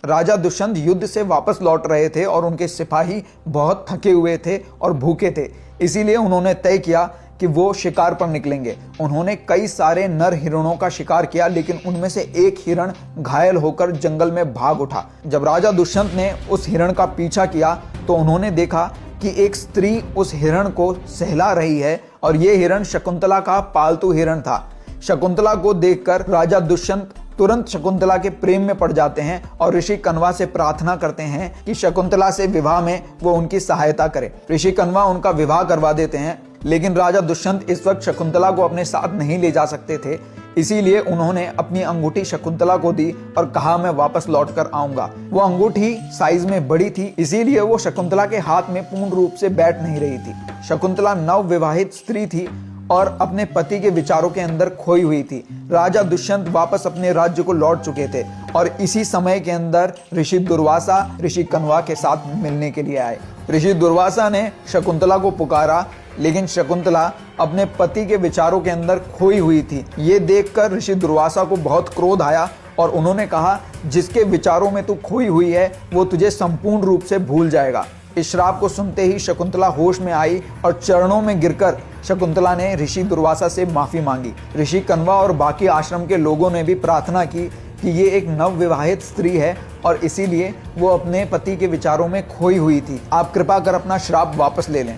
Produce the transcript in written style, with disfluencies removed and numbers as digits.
राजा दुष्यंत युद्ध से वापस लौट रहे थे और उनके सिपाही बहुत थके हुए थे और भूखे थे। इसीलिए उन्होंने तय किया कि वो शिकार पर निकलेंगे। उन्होंने कई सारे नर हिरणों का शिकार किया, लेकिन उनमें से एक हिरण घायल होकर जंगल में भाग उठा। जब राजा दुष्यंत ने उस हिरण का पीछा किया तो उन्होंने देखा कि एक स्त्री उस हिरण को सहला रही है और ये हिरण शकुंतला का पालतू हिरण था। शकुंतला को देखकर राजा दुष्यंत तुरंत शकुंतला के प्रेम में पड़ जाते हैं और ऋषि कण्वा से प्रार्थना करते हैं कि शकुंतला से विवाह में वो उनकी सहायता करे। ऋषि कण्वा उनका विवाह करवा देते हैं, लेकिन राजा दुष्यंत इस वक्त शकुंतला को अपने साथ नहीं ले जा सकते थे। इसीलिए उन्होंने अपनी अंगूठी शकुंतला को दी और कहा, मैं वापस लौट कर आऊंगा। वो अंगूठी साइज में बड़ी थी, इसीलिए वो शकुंतला के हाथ में पूर्ण रूप से बैठ नहीं रही थी। शकुंतला नवविवाहित स्त्री थी और अपने पति के विचारों के अंदर खोई हुई थी। राजा दुष्यंत वापस अपने राज्य को लौट चुके थे और इसी समय के अंदर ऋषि दुर्वासा ऋषि कण्वा के साथ मिलने के लिए आए। ऋषि दुर्वासा ने शकुंतला को पुकारा, लेकिन शकुंतला अपने पति के विचारों के अंदर खोई हुई थी। ये देखकर ऋषि दुर्वासा को बहुत क्रोध आया और उन्होंने कहा, जिसके विचारों में तू खोई हुई है वो तुझे संपूर्ण रूप से भूल जाएगा। इस श्राप को सुनते ही शकुंतला होश में आई और चरणों में गिरकर शकुंतला ने ऋषि दुर्वासा से माफी मांगी। ऋषि कण्वा और बाकी आश्रम के लोगों ने भी प्रार्थना की कि ये एक नवविवाहित स्त्री है और इसीलिए वो अपने पति के विचारों में खोई हुई थी। आप कृपा कर अपना श्राप वापस ले लें।